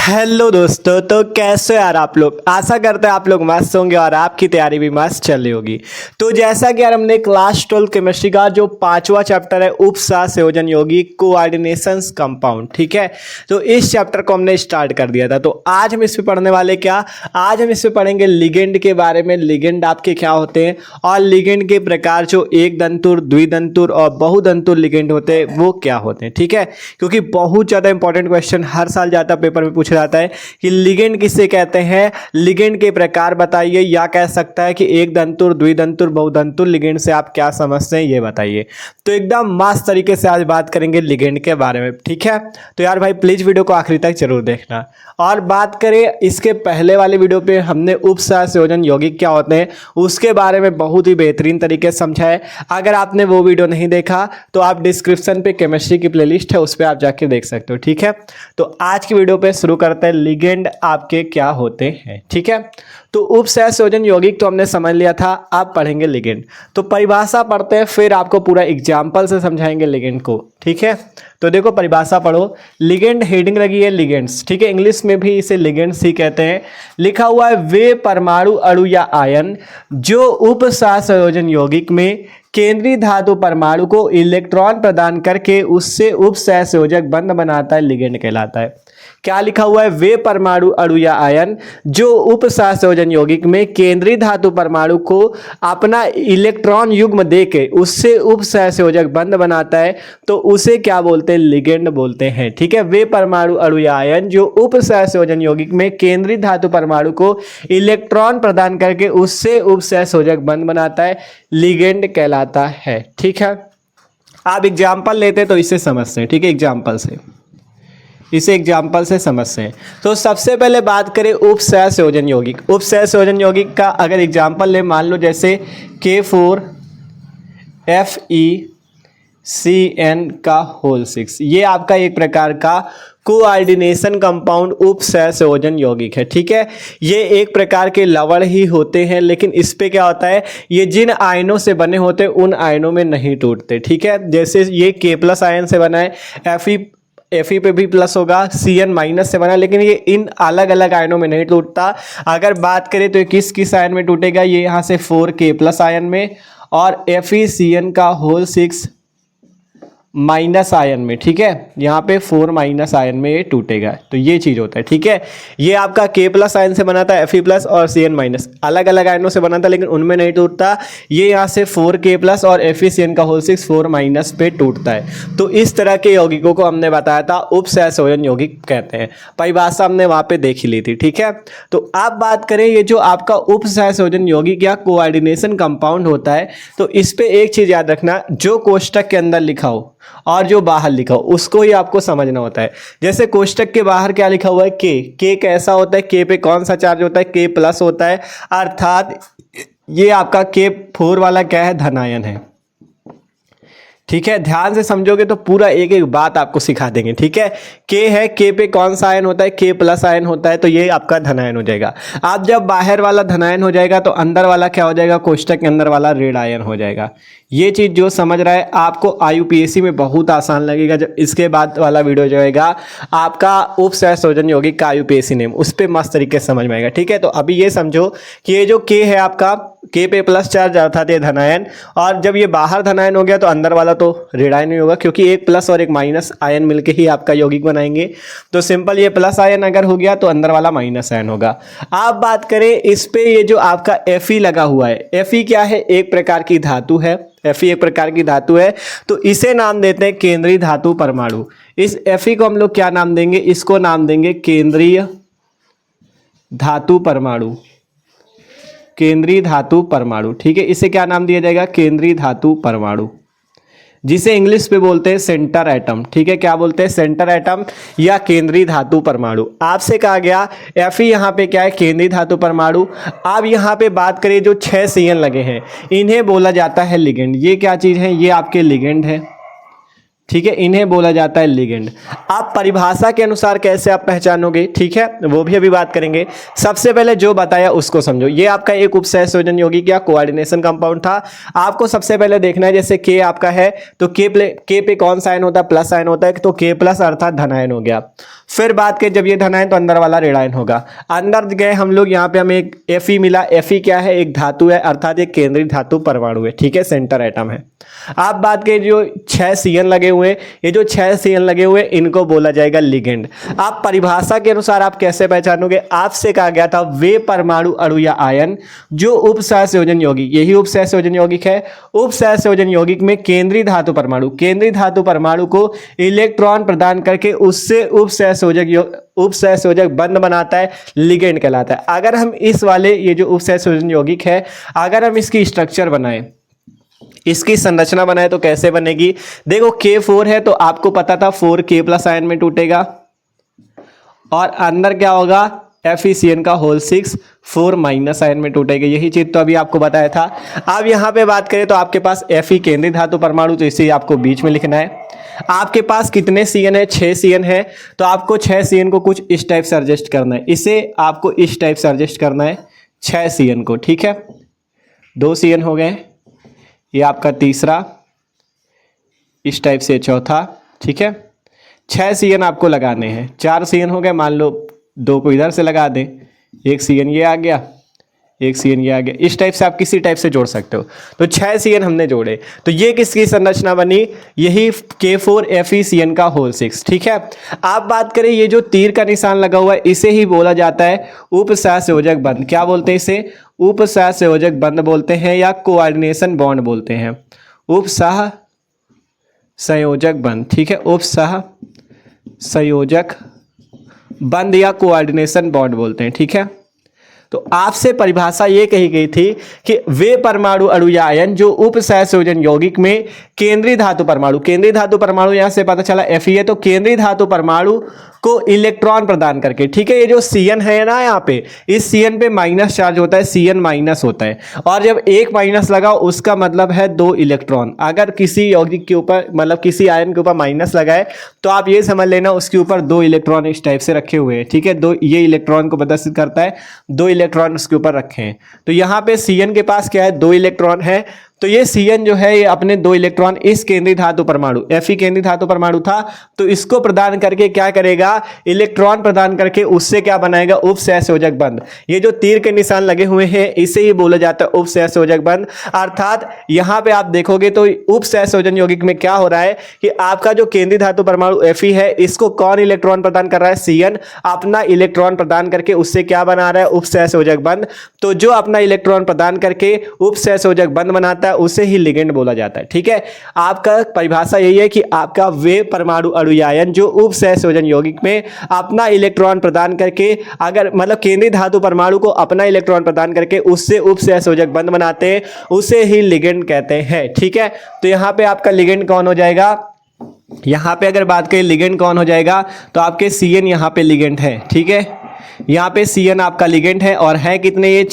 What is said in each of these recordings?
Hello दोस्तों, तो कैसे हो यार आप लोग। आशा करते हैं आप लोग मस्त होंगे और आपकी तैयारी भी मस्त चल रही होगी। तो जैसा कि यार हमने क्लास 12 केमिस्ट्री का जो 5वां चैप्टर है उपसह संयोजन यौगिक कोऑर्डिनेशंस कंपाउंड, ठीक है, तो इस चैप्टर को हमने स्टार्ट कर दिया था। तो आज हम इस पे पढ़ने वाले क्या, आज हम इस पे पढ़ेंगे लिगेंड के बारे में। लिगेंड आपके क्या होते हैं और लिगेंड के प्रकार जो एक दंतुर, द्विदंतुर और बहुदंतुर लिगेंड होते हैं वो क्या होते हैं, ठीक है। क्योंकि बहुत ज़्यादा इंपॉर्टेंट क्वेश्चन हर साल जाता पेपर में पूछा जाता है कि लिगेंड किसे कहते हैं, लिगेंड के प्रकार बताइए, या कह सकता है कि एक दंतुर, द्विदंतुर, बहुदंतुर लिगेंड से आप क्या समझते हैं ये बताइए। तो एकदम मस्त तरीके से आज बात करेंगे लिगेंड के बारे में, ठीक है। तो यार भाई प्लीज वीडियो को आखिरी तक जरूर देखना। और बात करें इसके पहले वाले वीडियो पे हमने उपसह संयोजन यौगिक क्या होते हैं उसके बारे में बहुत ही बेहतरीन तरीके से समझा है। अगर आपने वो वीडियो नहीं देखा तो आप डिस्क्रिप्शन पे केमिस्ट्री की प्लेलिस्ट है उस पर आप जाके देख सकते हो, ठीक है। तो आज की वीडियो पे शुरू करते हैं लिगेंड आपके क्या होते हैं, ठीक है। तो उपसह संयोजन यौगिक तो हमने समझ लिया था, आप पढ़ेंगे लिगेंड। तो परिभाषा पढ़ते हैं फिर आपको पूरा एग्जाम्पल से समझाएंगे लिगेंड को, ठीक है। तो देखो परिभाषा पढ़ो, लिगेंड हेडिंग लगी है लिगेंड्स, ठीक है, इंग्लिश में भी इसे लिगेंड्स ही कहते हैं। लिखा हुआ है वे परमाणु अणु या आयन जो उपसह संयोजन यौगिक में केंद्रीय धातु परमाणु को इलेक्ट्रॉन प्रदान करके उससे उपसह संयोजक बंध बनाता है, लिगेंड कहलाता है। क्या लिखा हुआ है, वे परमाणु अणु या आयन जो उपसह संयोजन यौगिक में केंद्रीय धातु परमाणु को अपना इलेक्ट्रॉन युग्म देके उससे उपसह संयोजक बंध बनाता है, तो उसे क्या बोलते हैं, लिगेंड बोलते हैं, ठीक है। वे परमाणु अणु या आयन जो उपसह संयोजन यौगिक में केंद्रीय धातु परमाणु को इलेक्ट्रॉन प्रदान करके उससे उपसह संयोजक बंध बनाता है, लिगेंड कहलाता है, ठीक है। आप एग्जाम्पल लेते हैं तो इसे समझते हैं, ठीक है, एग्जाम्पल से इसे एग्जाम्पल से समझते हैं। तो सबसे पहले बात करें उपसह संयोजन यौगिक। उपसह संयोजन यौगिक का अगर एग्जाम्पल ले, मान लो जैसे K4FeCN का होल 6, ये आपका एक प्रकार का कोऑर्डिनेशन कंपाउंड उपसह संयोजन यौगिक है, ठीक है। ये एक प्रकार के लवण ही होते हैं, लेकिन इस पे क्या होता है, ये जिन आयनों से बने होते हैं उन आयनों में नहीं टूटते, ठीक है। जैसे ये K+ आयन से बना है, Fe पे भी प्लस होगा, Cn माइनस से बना, लेकिन ये इन अलग अलग आयनों में नहीं टूटता। अगर बात करें तो किस किस आयन में टूटेगा, ये यहाँ से 4K+ आयन में और FeCN का होल 6 माइनस आयन में, ठीक है। यहाँ पे 4- आयन में ये टूटेगा, तो ये चीज होता है, ठीक है। ये आपका K+ आयन से बना था, Fe+ और Cn- अलग अलग आयनों से बना था लेकिन उनमें नहीं टूटता। ये यहाँ से 4K+ और FeCN का होल 6 4- पे टूटता है। तो इस तरह के यौगिकों को हमने बताया था उपसह संयोजन यौगिक कहते हैं। परिभाषा हमने वहां पे देख ही ली थी, ठीक है। तो अब बात करें ये जो आपका उपसह संयोजन यौगिक या कोऑर्डिनेशन कंपाउंड होता है, तो इस पे एक चीज याद रखना, जो कोष्टक के अंदर लिखा हो और जो बाहर लिखा हो उसको ही आपको समझना होता है। जैसे कोष्टक के बाहर क्या लिखा हुआ है, के कैसा होता है, के पे कौन सा चार्ज होता है, K+ होता है, अर्थात ये आपका K4 वाला क्या है, धनायन है, ठीक है। ध्यान से समझोगे तो पूरा एक एक बात आपको सिखा देंगे, ठीक है। के है, के पे कौन सा आयन होता है, K+ आयन होता है, तो ये आपका धनायन हो जाएगा। आप जब बाहर वाला धनायन हो जाएगा तो अंदर वाला क्या हो जाएगा, कोष्टक के अंदर वाला ऋण आयन हो जाएगा। ये चीज जो समझ रहा है आपको IUPAC में बहुत आसान लगेगा। जब इसके बाद वाला वीडियो जो आएगा आपका उपसह संयोजन यौगिक का IUPAC नेम, उस पर मस्त तरीके से समझ में आएगा, ठीक है। तो अभी ये समझो कि ये जो के है आपका, के पे प्लस चार्ज अर्थात ये धनायन, और जब ये बाहर धनायन हो गया तो अंदर वाला तो ऋणायन ही होगा, क्योंकि एक प्लस और एक माइनस आयन मिलके ही आपका यौगिक बनाएंगे। तो सिंपल ये प्लस आयन अगर हो गया तो अंदर वाला माइनस आयन होगा। आप बात करें इस पे, ये जो आपका Fe लगा हुआ है, Fe क्या है, एक प्रकार की धातु है, Fe एक प्रकार की धातु है, तो इसे नाम देते हैं केंद्रीय धातु परमाणु। इस Fe को हम लोग क्या नाम देंगे, इसको नाम देंगे केंद्रीय धातु परमाणु, केंद्रीय धातु परमाणु, ठीक है। इसे क्या नाम दिया जाएगा, केंद्रीय धातु परमाणु, जिसे इंग्लिश में बोलते हैं सेंटर एटम, ठीक है। क्या बोलते हैं, सेंटर एटम या केंद्रीय धातु परमाणु। आपसे कहा गया Fe यहाँ पे क्या है, केंद्रीय धातु परमाणु। अब यहाँ पे बात करें जो 6 Cn लगे हैं, इन्हें बोला जाता है लिगेंड। ये क्या चीज है, ये आपके लिगेंड है, ठीक है, इन्हें बोला जाता है लिगेंड। आप परिभाषा के अनुसार कैसे आप पहचानोगे, ठीक है, वो भी अभी बात करेंगे। सबसे पहले जो बताया उसको समझो। ये आपका एक उपसह संयोजन यौगिक या कोऑर्डिनेशन कंपाउंड था। आपको सबसे पहले देखना है, जैसे के आपका है तो के पे कौन सा आयन होता है, प्लस आयन होता है, तो K+ अर्थात धनायन हो गया। फिर बात करें जब ये धनायन तो अंदर वाला ऋणायन होगा। अंदर गए हम लोग, यहाँ पे हमें एक Fe मिला। Fe क्या है? एक धातु है, अर्थात एक केंद्रीय धातु परमाणु है, ठीक है, सेंटर एटम है। आप बात करें जो 6 CN लगे हुए, ये जो 6 CN लगे हुए इनको बोला जाएगा लिगेंड। आप परिभाषा के अनुसार आप कैसे पहचानोगे? आपसे कहा गया था वे परमाणु अणु या आयन जो उपसहसंयोजन यौगिक, यही उपसहसंयोजन यौगिक है। उपसहसंयोजन यौगिक में केंद्रीय धातु परमाणु को इलेक्ट्रॉन प्रदान करके उससे उपसहसंयोजक बंध बनाता है, लिगेंड कहलाता है। अगर हम इस वाले ये जो उपसहसंयोजन यौगिक है, अगर हम इसकी स्ट्रक्चर बनाएं, इसकी संरचना बनाए तो कैसे बनेगी? देखो K4 है तो आपको पता था 4K+ आयन में टूटेगा, और अंदर क्या होगा? FeCN का होल 6 4- आयन में टूटेगा। यही चीज तो अभी आपको बताया था। अब यहां पे बात करें तो आपके पास Fe केंद्रीय धातु परमाणु, तो इसे आपको बीच में लिखना है। आपके पास कितने CN है? 6 CN है, तो आपको 6 CN को कुछ इस टाइप से एडजस्ट करना है। इसे आपको इस टाइप से एडजस्ट करना है 6 CN को, ठीक है। 2 CN हो गए, ये आपका तीसरा, इस टाइप से चौथा, ठीक है। 6 CN आपको लगाने हैं। 4 CN हो गए, मान लो 2 को इधर से लगा दें, 1 CN ये आ गया, 1 CN ये आ गया। इस टाइप से आप किसी टाइप से जोड़ सकते हो। तो 6 CN हमने जोड़े, तो ये किसकी संरचना बनी? यही K4 FeCN का होल 6, ठीक है। आप बात करें ये जो तीर का निशान लगा हुआ है, इसे ही बोला जाता है उपसहसंयोजक बंध। क्या बोलते हैं इसे? उपसहसंयोजक बंध बोलते हैं, या कोऑर्डिनेशन बॉन्ड बोलते हैं। उपसहसंयोजक बंध, ठीक है, उपसहसंयोजक बंध या कोऑर्डिनेशन बॉन्ड बोलते हैं, ठीक है। तो आपसे परिभाषा ये कही गई थी कि वे परमाणु अणु या आयन जो उपसहसंयोजन यौगिक में केंद्रीय धातु परमाणु यहां से पता चला Fe है, तो केंद्रीय धातु परमाणु को इलेक्ट्रॉन प्रदान करके, ठीक है। ये जो CN है ना, यहाँ पे इस CN पे माइनस चार्ज होता है, CN माइनस होता है, और जब एक माइनस लगाओ उसका मतलब है 2 इलेक्ट्रॉन। अगर किसी यौगिक के ऊपर, मतलब किसी आयन के ऊपर माइनस लगाए तो आप ये समझ लेना उसके ऊपर 2 इलेक्ट्रॉन इस टाइप से रखे हुए हैं, ठीक है। 2 ये इलेक्ट्रॉन को प्रदर्शित करता है, 2 इलेक्ट्रॉन उसके ऊपर रखे हैं। तो यहाँ पे CN के पास क्या है? 2 इलेक्ट्रॉन है। तो ये CN जो है ये अपने 2 इलेक्ट्रॉन इस केंद्रीय धातु परमाणु Fe केंद्रीय धातु परमाणु था, तो इसको प्रदान करके क्या करेगा? इलेक्ट्रॉन प्रदान करके उससे क्या बनाएगा? उपसहसंयोजक बंध। ये जो तीर के निशान लगे हुए हैं इसे ही बोला जाता है उपसहसंयोजक बंध। अर्थात यहां पे आप देखोगे तो उपसहसंयोजन यौगिक में क्या हो रहा है कि आपका जो केंद्रीय धातु परमाणु Fe है, इसको कौन इलेक्ट्रॉन प्रदान कर रहा है? CN अपना इलेक्ट्रॉन प्रदान करके उससे क्या बना रहा है? उपसहसंयोजक बंध। तो जो अपना इलेक्ट्रॉन प्रदान करके उपसहसंयोजक बंध बनाता है उसे ही लिगेंड बोला जाता है, ठीक है। आपका परिभाषा यही है कि आपका वे परमाणु अणु या आयन जो उपसहसंयोजन यौगिक में अपना इलेक्ट्रॉन प्रदान करके, अगर मतलब केंद्रीय धातु परमाणु को अपना इलेक्ट्रॉन प्रदान करके उससे उपसहसंयोजक बंध बनाते हैं, उसे ही लिगेंड कहते हैं, ठीक है। तो यहां पे आपका लिगेंड कौन हो जाएगा? यहां पे अगर बात करें लिगेंड कौन हो जाएगा, तो आपके CN यहां पे लिगेंड है, ठीक है। यहाँ पे CN आपका लिगेंड है, और है कितने? ये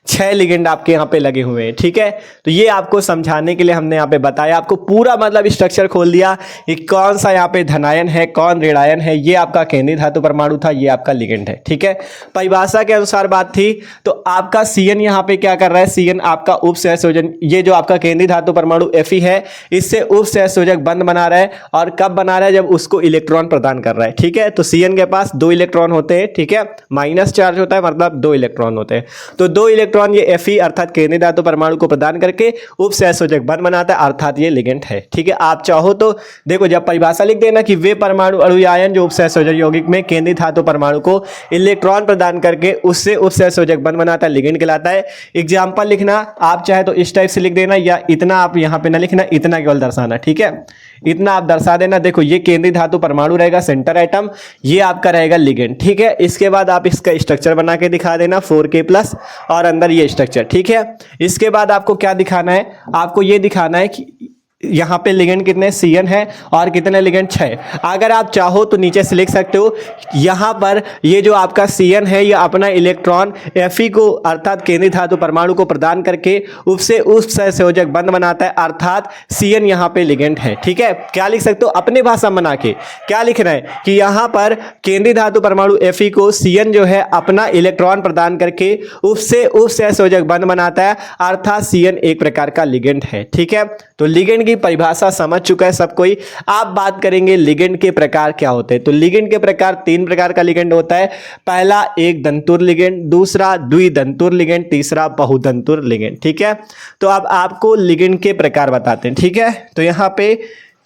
6 लिगेंड आपके यहाँ पे लगे हुए हैं, ठीक है। तो ये आपको समझाने के लिए हमने यहाँ पे बताया, आपको पूरा मतलब स्ट्रक्चर खोल दिया कि कौन सा यहाँ पे धनायन है, कौन ऋणायन है। ये आपका केंद्रीय धातु परमाणु था, ये आपका लिगेंड है, ठीक है। परिभाषा के अनुसार बात थी, तो आपका CN यहाँ पे क्या कर रहा है? CN आपका उपसहसंयोजन, ये जो आपका केंद्रीय धातु परमाणु Fe है, इससे उपसहसंयोजक बंध बना रहा है, और कब बना रहा है? जब उसको इलेक्ट्रॉन प्रदान कर रहा है, ठीक है। तो CN के पास 2 इलेक्ट्रॉन होते हैं, ठीक है, माइनस चार्ज होता है, मतलब 2 इलेक्ट्रॉन होते हैं। तो 2 इलेक्ट्रॉन ये Fe अर्थात केंद्रीय धातु परमाणु को प्रदान करके उपसहसंयोजक बंध बनाता है, अर्थात ये लिगेंड है, ठीक है। आप चाहो तो देखो, जब परिभाषा लिख देना कि वे परमाणु अणु या आयन जो उपसहसंयोजक यौगिक में केंद्रीय धातु परमाणु को इलेक्ट्रॉन प्रदान करके उससे उपसहसंयोजक बंध बनाता है, लिगेंड कहलाता है। एग्जाम्पल लिखना आप चाहे तो इस टाइप से लिख देना, या इतना आप यहाँ पे ना लिखना, इतना केवल दर्शाना, ठीक है। इतना आप दर्शा देना। देखो ये केंद्रीय धातु परमाणु रहेगा, सेंटर एटम, ये आपका रहेगा लिगेंड, ठीक है। इसके बाद आप इसका स्ट्रक्चर बना के दिखा देना 4K+, और अंदर ये स्ट्रक्चर, ठीक है। इसके बाद आपको क्या दिखाना है? आपको ये दिखाना है कि यहाँ पे लिगेंड कितने? CN है, और कितने लिगेंड? 6। अगर आप चाहो तो नीचे से लिख सकते हो, यहाँ पर ये जो आपका CN है, ये अपना इलेक्ट्रॉन Fe को अर्थात केंद्रीय धातु परमाणु को प्रदान करके उससे उपसहसंयोजक बंध बनाता है, अर्थात CN यहाँ पे लिगेंड है, ठीक है। क्या लिख सकते हो? अपने भाषा में बना के क्या लिखना है कि यहाँ पर केंद्रीय धातु परमाणु Fe को CN जो है अपना इलेक्ट्रॉन प्रदान करके उससे उपसहसंयोजक बंध बनाता है, अर्थात CN एक प्रकार का लिगेंड है, ठीक है। तो लिगेंड लिगेंड की परिभाषा समझ चुका है सब कोई। आप बात करेंगे लिगेंड के प्रकार क्या होते हैं। तो लिगेंड के प्रकार 3 प्रकार का लिगेंड होता है। पहला एक दंतुर लिगेंड, दूसरा द्विदंतुर लिगेंड, तीसरा बहुदंतुर लिगेंड। ठीक है, तो अब आपको लिगेंड के प्रकार बताते हैं। ठीक है, तो यहाँ पे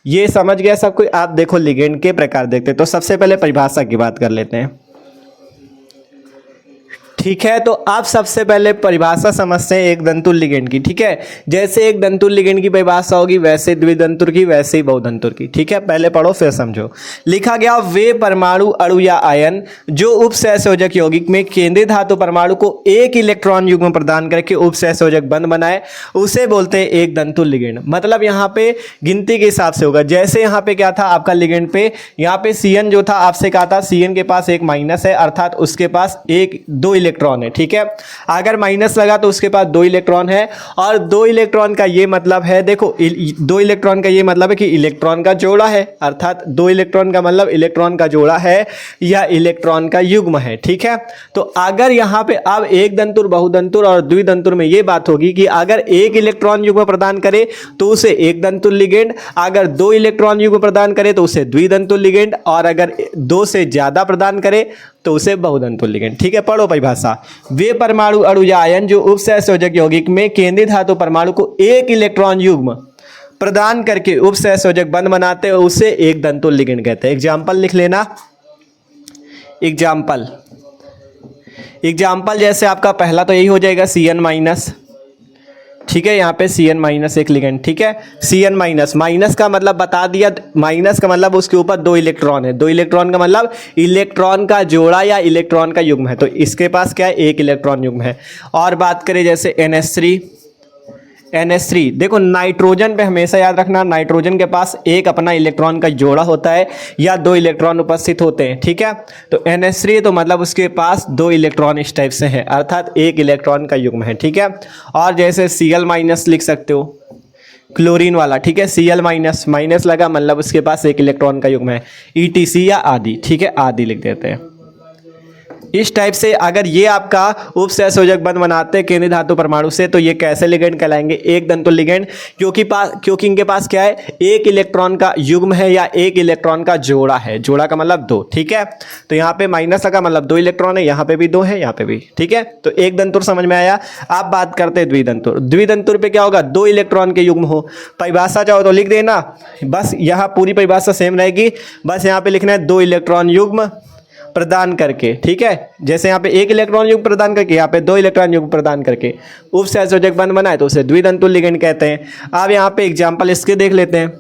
ये समझ गया सब कोई। आप देखो लिगेंड के प्रकार देखते हैं। तो सबसे पहले परिभाषा की बात कर लेते हैं। ठीक है, तो आप सबसे पहले परिभाषा समझते हैं एक दंतुर लिगेंड की। ठीक है, जैसे एक दंतुर लिगेंड की परिभाषा होगी वैसे द्विदंतुर की, वैसे ही बहुदंतुर की। ठीक है, पहले पढ़ो फिर समझो। लिखा गया वे परमाणु, अणु या आयन जो उपसहसंयोजक यौगिक में केंद्रीय धातु परमाणु को एक इलेक्ट्रॉन युग्म प्रदान करके उपसहसंयोजक बंध बनाए, उसे बोलते हैं एक दंतुर लिगेंड। मतलब यहाँ पे गिनती के हिसाब से होगा। जैसे यहाँ पे क्या था आपका लिगेंड पे, यहाँ पे Cn जो था आपसे कहा था Cn के पास एक माइनस है, अर्थात उसके पास दो इलेक्ट्रॉन है। ठीक है, अगर माइनस लगा तो उसके पास 2 इलेक्ट्रॉन है। और 2 इलेक्ट्रॉन का ये मतलब है, देखो 2 इलेक्ट्रॉन का ये मतलब है कि इलेक्ट्रॉन का जोड़ा है, अर्थात 2 इलेक्ट्रॉन का मतलब इलेक्ट्रॉन का जोड़ा है या इलेक्ट्रॉन का युग्म है। ठीक है, तो अगर यहाँ पे अब एक दंतुर, बहुदंतुर और द्विदंतुर में ये बात होगी कि अगर एक इलेक्ट्रॉन युग्म प्रदान करे तो उसे एक दंतुर लिगेंड, अगर 2 इलेक्ट्रॉन युग्म प्रदान करे तो उसे द्विदंतुर लिगेंड, और अगर 2 से ज्यादा प्रदान करे तो उसे बहुदंतुर लिगेंड। ठीक है, पढ़ो परिभाषा। वे परमाणु, अणु या आयन जो उपसहसंयोजक यौगिक में केंद्रीय धातु परमाणु को एक इलेक्ट्रॉन युग्म प्रदान करके उपसहसंयोजक बंध बनाते हैं उसे एक दंतुर लिगेंड कहते हैं। एग्जाम्पल लिख लेना। एग्जाम्पल जैसे आपका पहला तो यही हो जाएगा Cn माइनस। ठीक है, यहाँ पे Cn माइनस एक लिगेंड। ठीक है, Cn माइनस, माइनस का मतलब बता दिया, माइनस का मतलब उसके ऊपर 2 इलेक्ट्रॉन है। 2 इलेक्ट्रॉन का मतलब इलेक्ट्रॉन का जोड़ा या इलेक्ट्रॉन का युग्म है। तो इसके पास क्या है, एक इलेक्ट्रॉन युग्म है। और बात करें जैसे NH3, देखो नाइट्रोजन पे हमेशा याद रखना, नाइट्रोजन के पास एक अपना इलेक्ट्रॉन का जोड़ा होता है या 2 इलेक्ट्रॉन उपस्थित होते हैं। ठीक है, तो NH3 तो मतलब उसके पास 2 इलेक्ट्रॉन इस टाइप से हैं, अर्थात एक इलेक्ट्रॉन का युग्म है। ठीक है, और जैसे Cl माइनस लिख सकते हो, क्लोरीन वाला। ठीक है, Cl माइनस, माइनस लगा मतलब उसके पास एक इलेक्ट्रॉन का युग्म है, ETC या आदि। ठीक है, आदि लिख देते हैं। इस टाइप से अगर ये आपका उपसहसंयोजक बंध बनाते हैं केंद्रीय धातु परमाणु से तो ये कैसे लिगेंड कहलाएंगे, एक दंतुर लिगेंड, क्योंकि इनके पास क्या है, एक इलेक्ट्रॉन का युग्म है या एक इलेक्ट्रॉन का जोड़ा है। जोड़ा का मतलब 2। ठीक है, तो यहाँ पे माइनस लगा मतलब 2 इलेक्ट्रॉन है, यहाँ पे भी 2 है, यहाँ पे भी। ठीक है, तो एक दंतुर समझ में आया। आप बात करते हैं द्विदंतुर। द्विदंतुर पे क्या होगा, 2 इलेक्ट्रॉन के युग्म हो। परिभाषा चाहो तो लिख देना, बस यहाँ पूरी परिभाषा सेम रहेगी, बस यहाँ पे लिखना है 2 इलेक्ट्रॉन युग्म प्रदान करके। ठीक है, जैसे यहाँ पे एक इलेक्ट्रॉन युग्म प्रदान करके, यहाँ पे 2 इलेक्ट्रॉन युग्म प्रदान करके उपसहसंयोजक बंध बनाए तो उसे द्विदंतुर लिगेंड कहते हैं। अब यहाँ पे एग्जांपल इसके देख लेते हैं।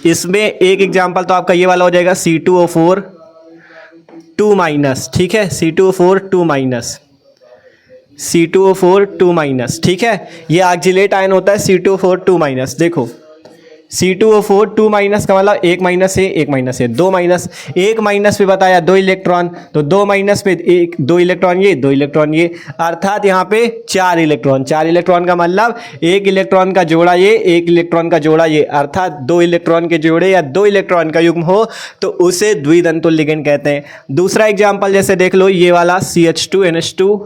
इसमें एक एग्जांपल तो आपका ये वाला हो जाएगा C2O4 2 माइनस। ठीक है, C2O4 2 माइनस, C2O4 2 माइनस। ठीक है, ये ऑक्जिलेट आयन होता है C2O4 2 माइनस। देखो C2O4 2 माइनस का मतलब एक माइनस है, एक माइनस है, 2 माइनस, एक माइनस पे बताया 2 इलेक्ट्रॉन, तो 2 माइनस पे 2 इलेक्ट्रॉन ये, 2 इलेक्ट्रॉन ये, अर्थात यहाँ पे 4 इलेक्ट्रॉन। 4 इलेक्ट्रॉन का मतलब एक इलेक्ट्रॉन का जोड़ा ये, एक इलेक्ट्रॉन का जोड़ा ये, अर्थात 2 इलेक्ट्रॉन के जोड़े या 2 इलेक्ट्रॉन का युग्म हो तो उसे द्विदंतुर लिगेंड कहते हैं। दूसरा एग्जाम्पल जैसे देख लो, ये वाला CH2NH2,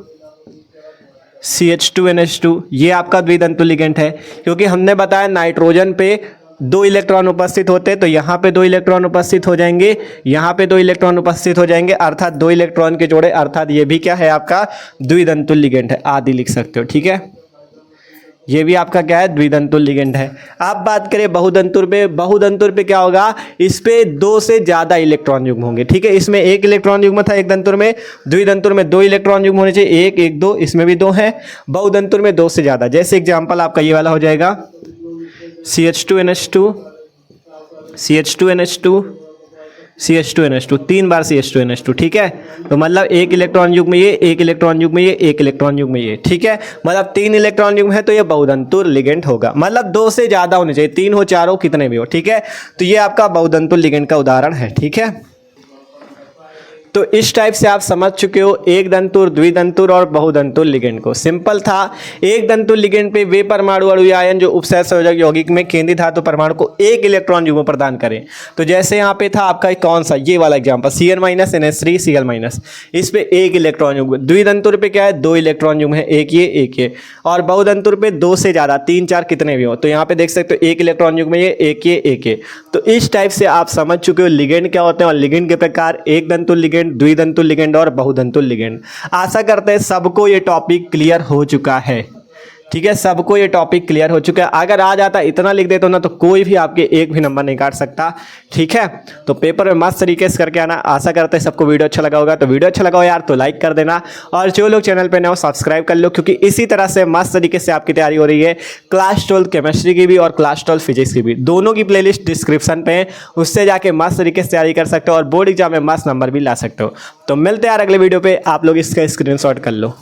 ये आपका द्विदंतुर लिगेंड है, क्योंकि हमने बताया नाइट्रोजन पे 2 इलेक्ट्रॉन उपस्थित होते हैं, तो यहाँ पे 2 इलेक्ट्रॉन उपस्थित हो जाएंगे, यहाँ पे 2 इलेक्ट्रॉन उपस्थित हो जाएंगे, अर्थात 2 इलेक्ट्रॉन के जोड़े, अर्थात ये भी क्या है आपका द्विदंतुर लिगेंड है, आदि लिख सकते हो। ठीक है, ये भी आपका क्या है, द्विदंतुर लिगेंड है। अब बात करें बहुदंतुर पे। बहुदंतुर पे क्या होगा, इस पे 2 से ज्यादा इलेक्ट्रॉन युग्म होंगे। ठीक है, इसमें एक इलेक्ट्रॉन युग्म था एक दंतुर में, द्विदंतुर में 2 इलेक्ट्रॉन युग्म होने चाहिए, 1 1 2, इसमें भी 2 है। बहुदंतुर में 2 से ज्यादा, जैसे एग्जाम्पल आपका ये वाला हो जाएगा CH2NH2, 3 बार CH2NH2। ठीक है, तो मतलब एक इलेक्ट्रॉन युग्म में ये, एक इलेक्ट्रॉन युग्म में ये, एक इलेक्ट्रॉन युग्म में ये। ठीक है, मतलब 3 इलेक्ट्रॉन युग्म है तो ये बहुदंतुर लिगेंड होगा, मतलब 2 से ज्यादा होने चाहिए, 3 हो 4 हो कितने भी हो। ठीक है, तो ये आपका बहुदंतुर लिगेंड का उदाहरण है। ठीक है, तो इस टाइप से आप समझ चुके हो एक दंतुर, द्विदंतुर और बहुदंतुर लिगेंड को। सिंपल था, एक दंतुर लिगेंड पे वे परमाणु अणु या आयन जो उपसहसंयोजक यौगिक में केंद्रीय धातु परमाणु को एक इलेक्ट्रॉन युग्म प्रदान करें। तो जैसे यहाँ पे था आपका कौन सा, ये वाला एग्जांपल Cn- NH3 Cl-, इस पे एक इलेक्ट्रॉन युग्म। द्विदंतुर पे क्या है, 2 इलेक्ट्रॉन युग्म है, एक ये। और बहुदंतुर पे 2 से ज्यादा, 3 4 कितने भी हो। तो यहाँ पे देख सकते हो एक इलेक्ट्रॉन युग्म ये, एक ये। तो इस टाइप से आप समझ चुके हो लिगेंड क्या होते हैं और लिगेंड के प्रकार, एक दंतुर लिगेंड, द्विदंतुर लिगेंड और बहुदंतुर लिगेंड। आशा करते हैं सबको ये टॉपिक क्लियर हो चुका है। ठीक है, सबको ये टॉपिक क्लियर हो चुका है। अगर आ जाता इतना लिख देते हो ना तो कोई भी आपके एक भी नंबर नहीं काट सकता। ठीक है, तो पेपर में मस्त तरीके से करके आना। आशा करते हैं सबको वीडियो अच्छा लगा होगा। तो वीडियो अच्छा लगा हो यार तो लाइक कर देना, और जो लोग चैनल पे नए हो सब्सक्राइब कर लो, क्योंकि इसी तरह से मस्त तरीके से आपकी तैयारी हो रही है क्लास 12 केमिस्ट्री की भी और क्लास 12 फिजिक्स की भी। दोनों की प्लेलिस्ट डिस्क्रिप्शन पे है, उससे जाके मस्त तरीके से तैयारी कर सकते हो और बोर्ड एग्जाम में मस्त नंबर भी ला सकते हो। तो मिलते हैं यार अगले वीडियो पे, आप लोग इसका स्क्रीनशॉट कर लो।